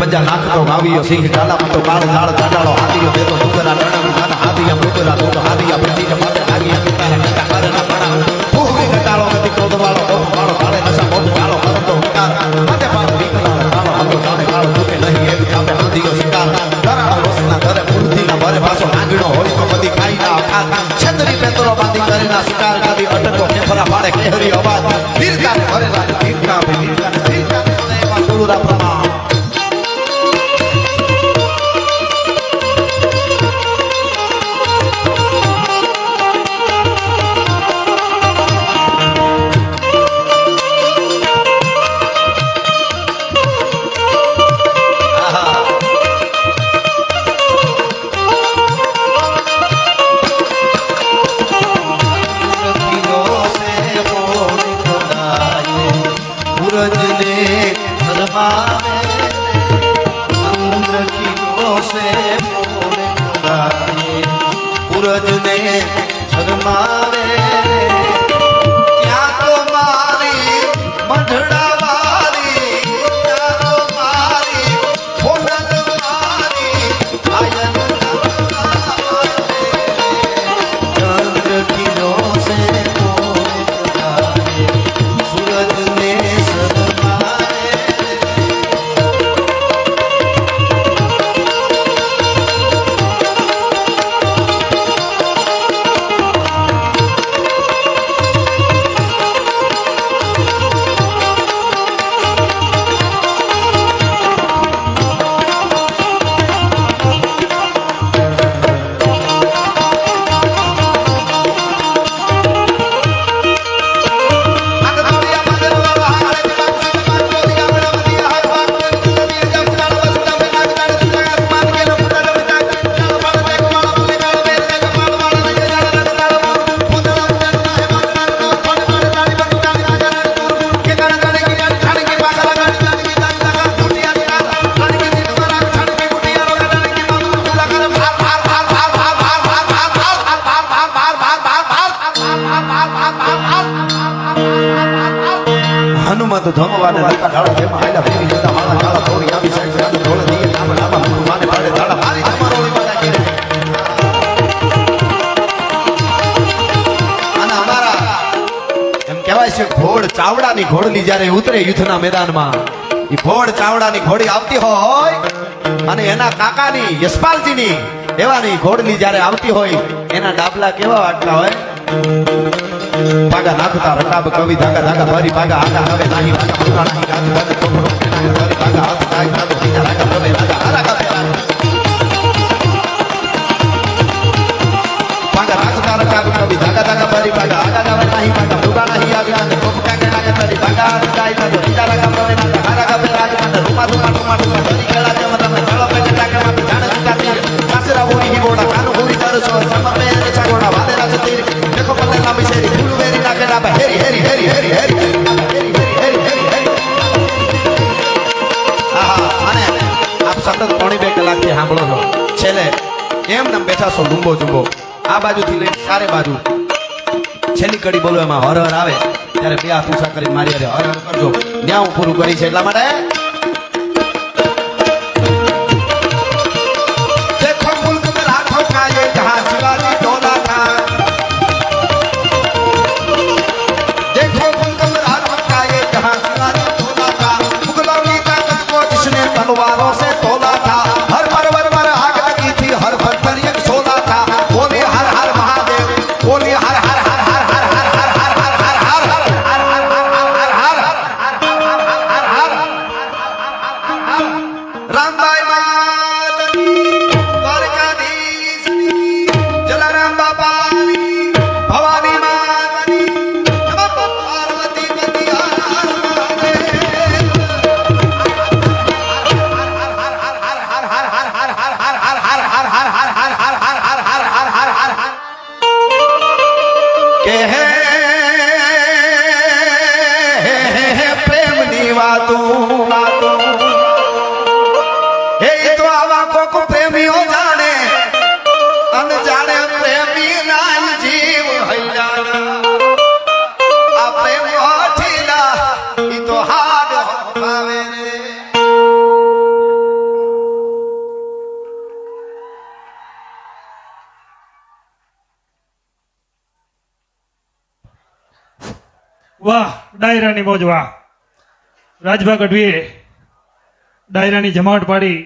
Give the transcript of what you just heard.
पंजा नाख तो गावियो सिंह डाला तो काल झाड़ झाड़ालो हाथीयो देतो डुंगरा डणम गाना हाथीया मृतरा तो हाथीया प्रति के माथे लागिया पितारा नीता करना पड़ा भूखी घटालो गति क्रोध वालो कोप वालो काले नशा मोट डालो करतो विकार माथे पालो विकला कालो हमरो जाने कालो दुखे नहीं एक जापे हाथीयो शिकार डराड़ो रोसना करे मूर्ति ना भरे पाछो आंगणो होई तो बदी खाई ना आखा छतरी पेतरो बांधी करे ना शिकार गादी अटको केफरा पाड़े केहरी आवाज वीरता भरे राज वीरता सोने मा गुरुरा प्रणाम सूरज ने शर्मावे क्या तो मारी मढ़ड़ा वाली क्या तो मारी फूलन वाली आयन चंद्र किरणों से सूरज ने हनुमत धमवाने लका ढाळा जे मायला फेरी जता माला ढाळा थोड़ी आवी साइड जाने ढोल दिए नाम नाम माने पाड़े ढाळा मारी તમારો વિવાદા કરે અને અમારા એમ કહેવાય છે ઘોડ ચાવડાની ઘોડલી જ્યારે ઉતરે યુદ્ધના મેદાનમાં ઈ ઘોડ ચાવડાની ઘોડી આવતી હોય અને એના કાકાની યશપાલજીની એવાની ઘોડલી જ્યારે આવતી હોય એના ડાબલા કેવા વાટલા હોય पागा नाखता रकाब कवि धागा धागा भरी पागा आगा हवे नाही पागा पुरा नाही गाज गाज तोफरो भरी पागा हाथ काय गाज बीजा रागा प्रवे रागा आगा पागा नाखता रकाब कवि धागा धागा भरी पागा आगा हवे नाही पागा पुरा नाही आगा तोफ का के लागे भरी पागा हाथ काय गाज बीजा रागा प्रवे रागा आगा पे राज मन रूमा रूमा रूमा रूमा भरी केला जे मत में चलो पे टाके मत जान सीता तिया कासरा बोरी ही गोड़ा कानो बोरी तरसो सम पे रे गोड़ा वादे राज तीर देखो पल्ले ना बिसेरी फूल वेरी ना के ना हेरी हेरी हेरी हेरी हेरी आहा અને આપ સતત 3.5 કલાકથી સાંભળો છો છેલ્લે કેમ નમ બેઠા છો ડુંબો જુંબો આ બાજુથી લઈને ચારે બાજુ છેલ્લી કડી બોલો એમાં હર હર આવે ત્યારે બે હાથ ઊંચા કરીને મારી અરે હર હર કરજો ન્યા હું પૂરું કરી છે એટલા માટે देखो मुल्क में लाखों का ये जहां शिवाजी डोला था देखो मुल्क में लाखों का ये जहां शिवाजी डोला था मुगलों की ताकत को जिसने तलवारों से तोला था हर मर आग लगी थी हर पत्थर एक सोला था बोले हर हर महादेव बोले हर हर हर हर हर हर हर हर हर हर हर हर हर रामबाई भावे વાહ ડાયરાની મોજ વાહ રાજભા ગઢવીએ ડાયરાની જમાવટ પાડી